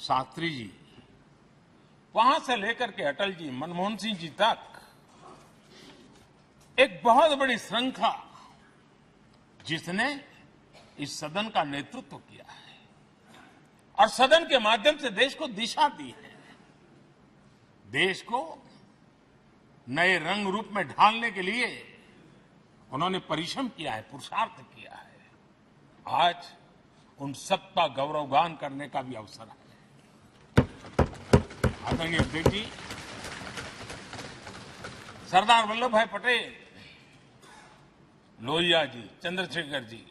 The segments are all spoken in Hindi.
शास्त्री जी, वहां से लेकर के अटल जी, मनमोहन सिंह जी तक एक बहुत बड़ी श्रृंखला जिसने इस सदन का नेतृत्व किया है और सदन के माध्यम से देश को दिशा दी है, देश को नए रंग रूप में ढालने के लिए उन्होंने परिश्रम किया है, पुरुषार्थ किया है। आज उन सबका गौरवगान करने का भी अवसर है। आदरणीय अध्यक्ष जी, सरदार वल्लभ भाई पटेल, लोहिया जी, चंद्रशेखर जी,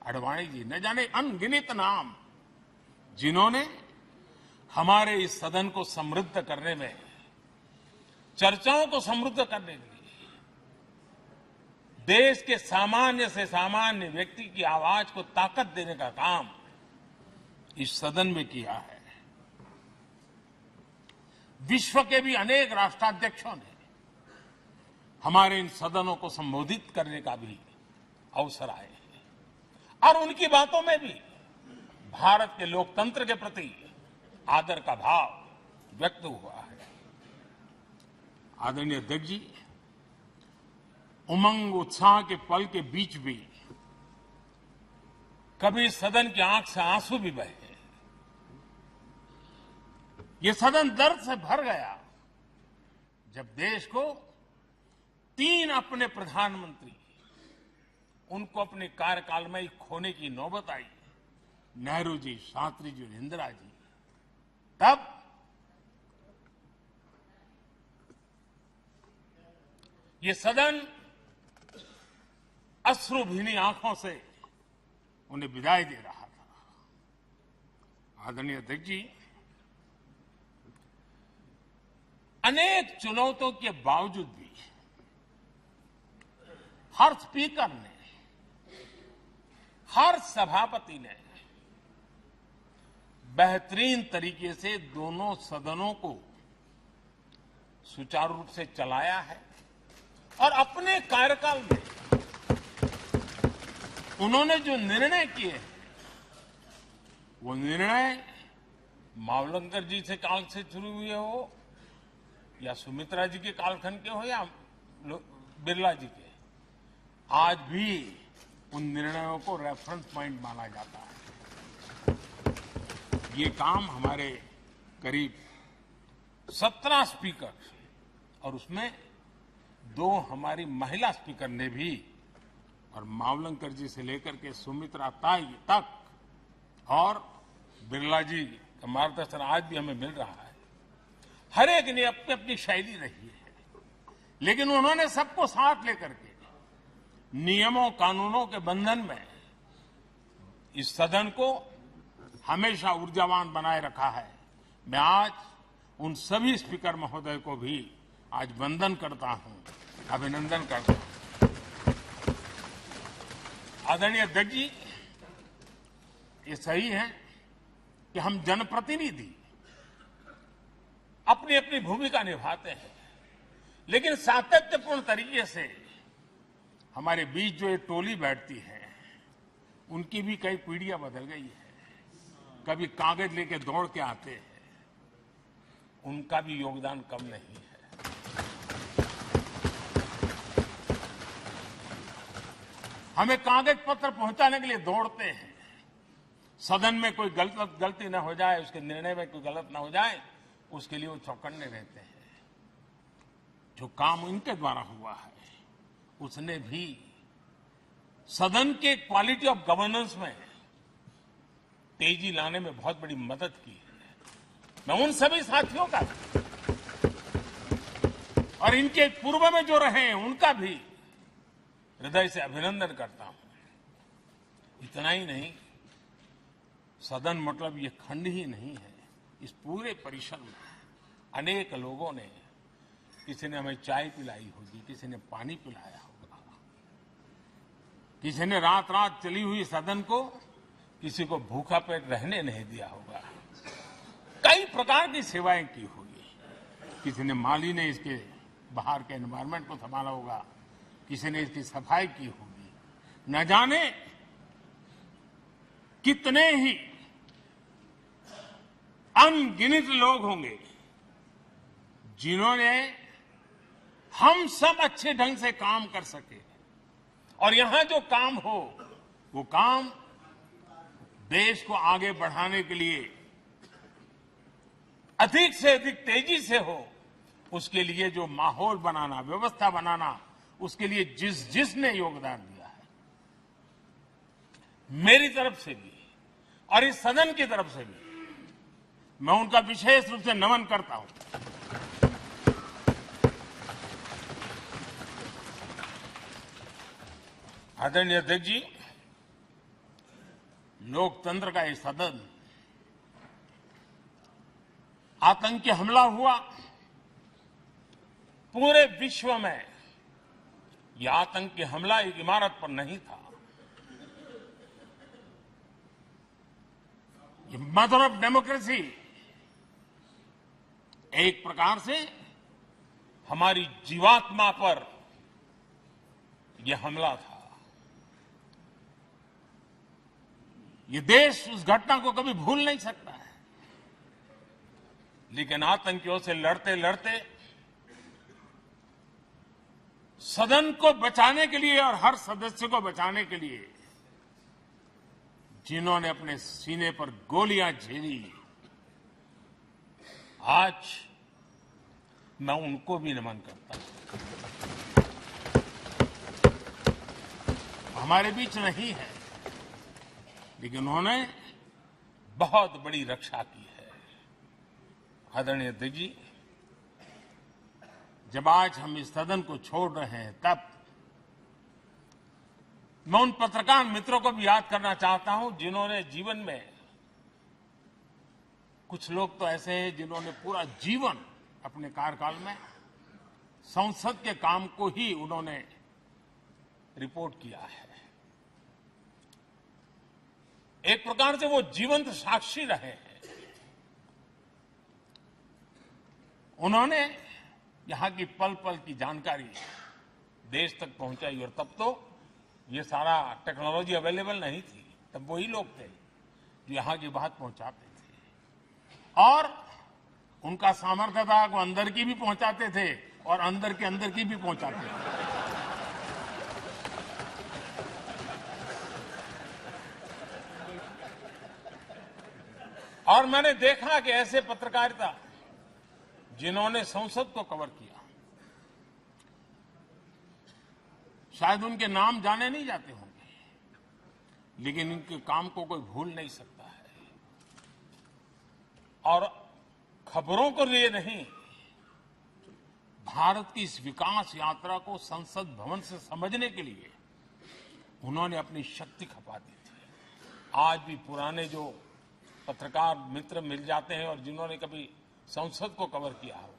आडवाणी जी, न जाने अनगिनत नाम जिन्होंने हमारे इस सदन को समृद्ध करने में, चर्चाओं को समृद्ध करने के लिए, देश के सामान्य से सामान्य व्यक्ति की आवाज को ताकत देने का काम इस सदन में किया है। विश्व के भी अनेक राष्ट्राध्यक्षों ने हमारे इन सदनों को संबोधित करने का भी अवसर आए हैं और उनकी बातों में भी भारत के लोकतंत्र के प्रति आदर का भाव व्यक्त हुआ है। आदरणीय अध्यक्ष जी, उमंग उत्साह के पल के बीच भी कभी सदन की आंख से आंसू भी बहे। ये सदन दर्द से भर गया जब देश को 3 अपने प्रधानमंत्री उनको अपने कार्यकाल में ही खोने की नौबत आई, नेहरू जी, शास्त्री जी और इंदिरा जी। तब ये सदन अश्रुभीनी आंखों से उन्हें विदाई दे रहा था। आदरणीय अध्यक्ष जी, अनेक चुनौतियों के बावजूद भी हर स्पीकर ने, हर सभापति ने बेहतरीन तरीके से दोनों सदनों को सुचारू रूप से चलाया है और अपने कार्यकाल में उन्होंने जो निर्णय किए, वो निर्णय मावलंकर जी से काल से शुरू हुए हो या सुमित्रा जी के कालखंड के हो या बिरला जी के, आज भी उन निर्णयों को रेफरेंस पॉइंट माना जाता है। ये काम हमारे करीब 17 स्पीकर और उसमें 2 हमारी महिला स्पीकर ने भी, और मावलंकर जी से लेकर के सुमित्रा ताई तक और बिरला जी का मार्गदर्शन आज भी हमें मिल रहा है। हर एक ने अपनी अपनी शैली रही है, लेकिन उन्होंने सबको साथ लेकर के नियमों कानूनों के बंधन में इस सदन को हमेशा ऊर्जावान बनाए रखा है। मैं आज उन सभी स्पीकर महोदय को भी आज वंदन करता हूं, अभिनंदन करता हूं। आदरणीय अध्यक्ष जी, ये सही है कि हम जनप्रतिनिधि अपनी अपनी भूमिका निभाते हैं, लेकिन सातत्यपूर्ण तरीके से हमारे बीच जो ये टोली बैठती है, उनकी भी कई पीढ़ियां बदल गई है। कभी कागज लेके दौड़ के आते हैं, उनका भी योगदान कम नहीं है। हमें कागज पत्र पहुंचाने के लिए दौड़ते हैं, सदन में कोई गलती न हो जाए, उसके निर्णय में कोई गलत न हो जाए, उसके लिए वो चौकन्ने रहते हैं। जो काम इनके द्वारा हुआ है, उसने भी सदन के क्वालिटी ऑफ गवर्नेंस में तेजी लाने में बहुत बड़ी मदद की है। मैं उन सभी साथियों का और इनके पूर्व में जो रहे हैं उनका भी हृदय से अभिनंदन करता हूं। इतना ही नहीं, सदन मतलब ये खंड ही नहीं है, इस पूरे परिसर में अनेक लोगों ने, किसी ने हमें चाय पिलाई होगी, किसी ने पानी पिलाया होगा, किसी ने रात रात चली हुई सदन को किसी को भूखा पेट रहने नहीं दिया होगा। कई प्रकार की सेवाएं की होगी। किसी ने माली ने इसके बाहर के एनवायरनमेंट को संभाला होगा, किसी ने इसकी सफाई की होगी। न जाने कितने ही अनगिनत लोग होंगे जिन्होंने हम सब अच्छे ढंग से काम कर सके और यहां जो काम हो वो काम देश को आगे बढ़ाने के लिए अधिक से अधिक तेजी से हो, उसके लिए जो माहौल बनाना, व्यवस्था बनाना, उसके लिए जिसने योगदान दिया है, मेरी तरफ से भी और इस सदन की तरफ से भी मैं उनका विशेष रूप से नमन करता हूं। आदरणीय अध्यक्ष जी, लोकतंत्र का ये सदन आतंकी हमला हुआ, पूरे विश्व में यह आतंकी हमला एक इमारत पर नहीं था, ये मदर ऑफ डेमोक्रेसी एक प्रकार से हमारी जीवात्मा पर यह हमला था। ये देश उस घटना को कभी भूल नहीं सकता है, लेकिन आतंकियों से लड़ते लड़ते सदन को बचाने के लिए और हर सदस्य को बचाने के लिए जिन्होंने अपने सीने पर गोलियां झेली, आज मैं उनको भी नमन करता हूं। हमारे बीच नहीं है, लेकिन उन्होंने बहुत बड़ी रक्षा की है। आदरणीय अध्यक्ष जी, जब आज हम इस सदन को छोड़ रहे हैं, तब मैं उन पत्रकार मित्रों को भी याद करना चाहता हूं जिन्होंने जीवन में, कुछ लोग तो ऐसे हैं जिन्होंने पूरा जीवन अपने कार्यकाल में संसद के काम को ही उन्होंने रिपोर्ट किया है। एक प्रकार से वो जीवंत साक्षी रहे हैं। उन्होंने यहां की पल पल की जानकारी देश तक पहुंचाई, और तब तो ये सारा टेक्नोलॉजी अवेलेबल नहीं थी। तब वही लोग थे जो यहां की बात पहुंचाते थे, और उनका सामर्थ्य था वो अंदर की भी पहुंचाते थे और अंदर की भी पहुंचाते थे। और मैंने देखा कि ऐसे पत्रकारिता जिन्होंने संसद को कवर किया, शायद उनके नाम जाने नहीं जाते होंगे, लेकिन इनके काम को कोई भूल नहीं सकता है। और खबरों को लिए नहीं, भारत की इस विकास यात्रा को संसद भवन से समझने के लिए उन्होंने अपनी शक्ति खपा दी थी। आज भी पुराने जो पत्रकार मित्र मिल जाते हैं और जिन्होंने कभी संसद को कवर किया हो,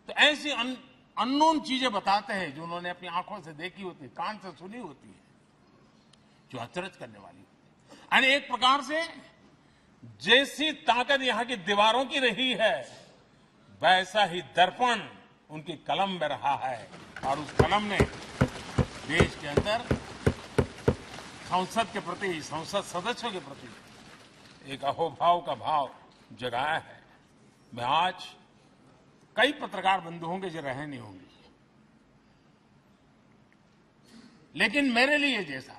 तो ऐसी अननोन चीजें बताते हैं जो उन्होंने अपनी आंखों से देखी होती है, कान से सुनी होती है, जो अचरज करने वाली होती है। यानी एक प्रकार से जैसी ताकत यहां की दीवारों की रही है, वैसा ही दर्पण उनकी कलम में रहा है, और उस कलम ने देश के अंदर संसद के प्रति, संसद सदस्यों के प्रति एक अहोभाव का भाव जगाया है। मैं आज, कई पत्रकार बंधु होंगे जो रहे नहीं होंगे, लेकिन मेरे लिए जैसा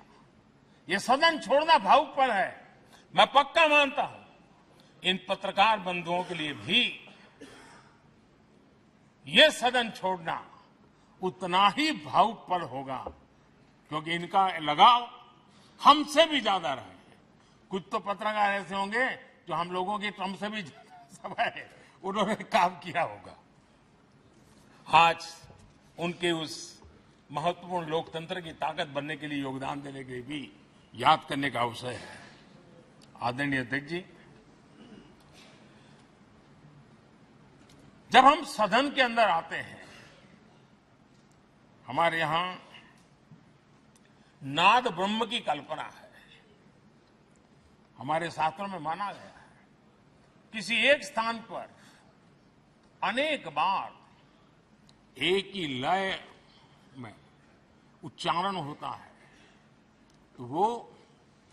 ये सदन छोड़ना भावुक पल है, मैं पक्का मानता हूं इन पत्रकार बंधुओं के लिए भी ये सदन छोड़ना उतना ही भावुक पल होगा, क्योंकि इनका लगाव हमसे भी ज्यादा रहे। कुछ तो पत्रकार ऐसे होंगे जो हम लोगों की टर्म से भी समय है, उन्होंने काम किया होगा। आज उनके उस महत्वपूर्ण लोकतंत्र की ताकत बनने के लिए, योगदान देने के लिए भी याद करने का अवसर है। आदरणीय अध्यक्ष जी, जब हम सदन के अंदर आते हैं, हमारे यहां नाद ब्रह्म की कल्पना है। हमारे शास्त्रों में माना गया है किसी एक स्थान पर अनेक बार एक ही लय में उच्चारण होता है तो वो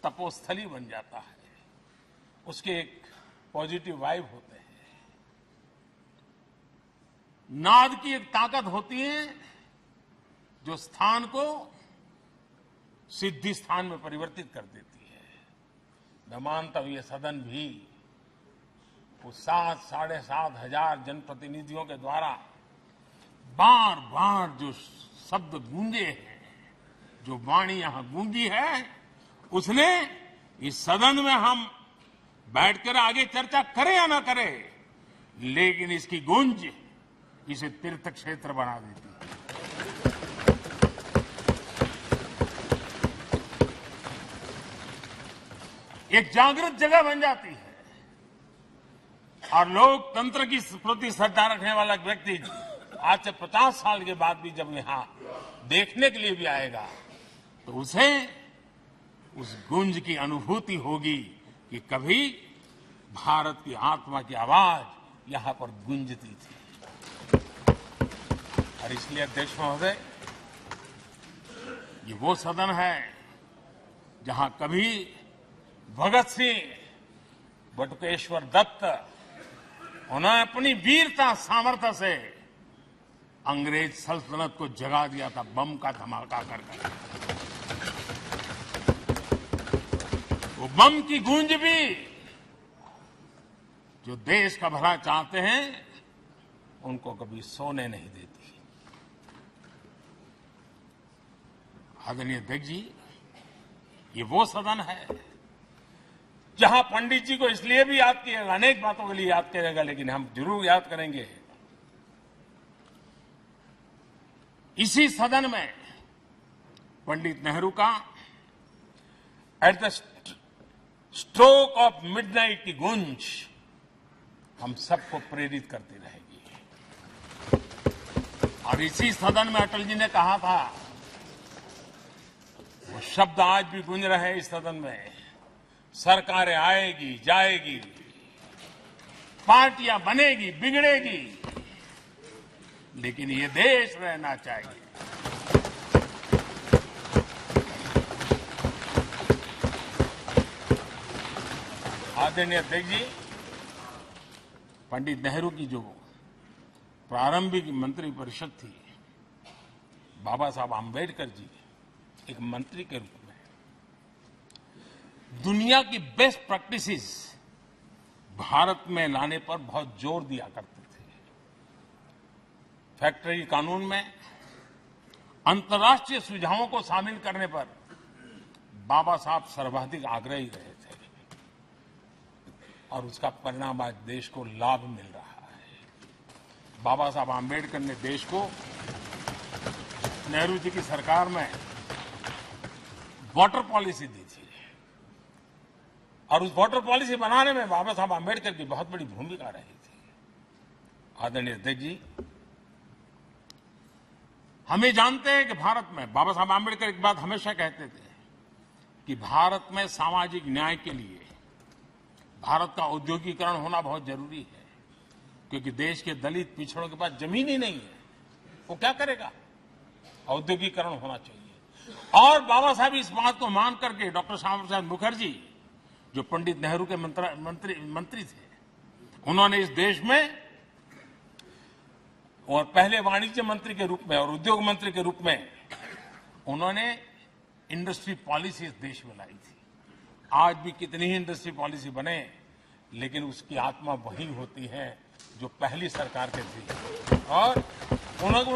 तपोस्थली बन जाता है, उसके एक पॉजिटिव वाइब होते हैं। नाद की एक ताकत होती है जो स्थान को सिद्धि स्थान में परिवर्तित कर देती है। मैं मानता हूं ये सदन भी उस 7,500 जनप्रतिनिधियों के द्वारा बार बार जो शब्द गूंजे हैं, जो वाणी यहां गूंजी है, उसने इस सदन में हम बैठकर आगे चर्चा करें या ना करें, लेकिन इसकी गूंज इसे तीर्थ क्षेत्र बना देती है। एक जागृत जगह बन जाती है और लोकतंत्र की प्रति श्रद्धा रखने वाला व्यक्ति आज से 50 साल के बाद भी जब यहां देखने के लिए भी आएगा तो उसे उस गूंज की अनुभूति होगी कि कभी भारत की आत्मा की आवाज यहां पर गूंजती थी। और इसलिए अध्यक्ष महोदय, ये वो सदन है जहां कभी भगत सिंह, बटुकेश्वर दत्त, उन्होंने अपनी वीरता सामर्थ्य से अंग्रेज सल्तनत को जगा दिया था बम का धमाका कर। वो बम की गूंज भी जो देश का भला चाहते हैं उनको कभी सोने नहीं देती। आदरणीय अध्यक्ष जी, ये वो सदन है जहां पंडित जी को इसलिए भी याद किएगा, अनेक बातों के लिए याद करेगा, लेकिन हम जरूर याद करेंगे इसी सदन में पंडित नेहरू का at the stroke of midnight की गूंज हम सबको प्रेरित करती रहेगी। और इसी सदन में अटल जी ने कहा था, वो शब्द आज भी गूंज रहे हैं इस सदन में, सरकारें आएगी जाएगी, पार्टियां बनेगी बिगड़ेगी, लेकिन ये देश रहना चाहिए। आदरणीय अध्यक्ष जी, पंडित नेहरू की जो प्रारंभिक मंत्री परिषद थी, बाबा साहब आंबेडकर जी एक मंत्री के रूप में दुनिया की बेस्ट प्रैक्टिसेस भारत में लाने पर बहुत जोर दिया करते थे। फैक्ट्री कानून में अंतर्राष्ट्रीय सुझावों को शामिल करने पर बाबा साहब सर्वाधिक आग्रही रहे थे और उसका परिणाम आज देश को लाभ मिल रहा है। बाबा साहब आंबेडकर ने देश को नेहरू जी की सरकार में वाटर पॉलिसी दी थी और उस वाटर पॉलिसी बनाने में बाबा साहब आंबेडकर की बहुत बड़ी भूमिका रही थी। आदरणीय अध्यक्ष जी, हम ये जानते हैं कि भारत में बाबा साहब आंबेडकर एक बात हमेशा कहते थे कि भारत में सामाजिक न्याय के लिए भारत का औद्योगिकरण होना बहुत जरूरी है, क्योंकि देश के दलित पिछड़ों के पास जमीन ही नहीं है, वो क्या करेगा? औद्योगिकरण होना चाहिए। और बाबा साहब इस बात को मान करके डॉक्टर श्यामा प्रसाद मुखर्जी, जो पंडित नेहरू के मंत्री थे, उन्होंने इस देश में और पहले वाणिज्य मंत्री के रूप में और उद्योग मंत्री के रूप में उन्होंने इंडस्ट्री पॉलिसी इस देश में लाई थी। आज भी कितनी ही इंडस्ट्री पॉलिसी बने, लेकिन उसकी आत्मा वही होती है जो पहली सरकार के थी। और उन्होंने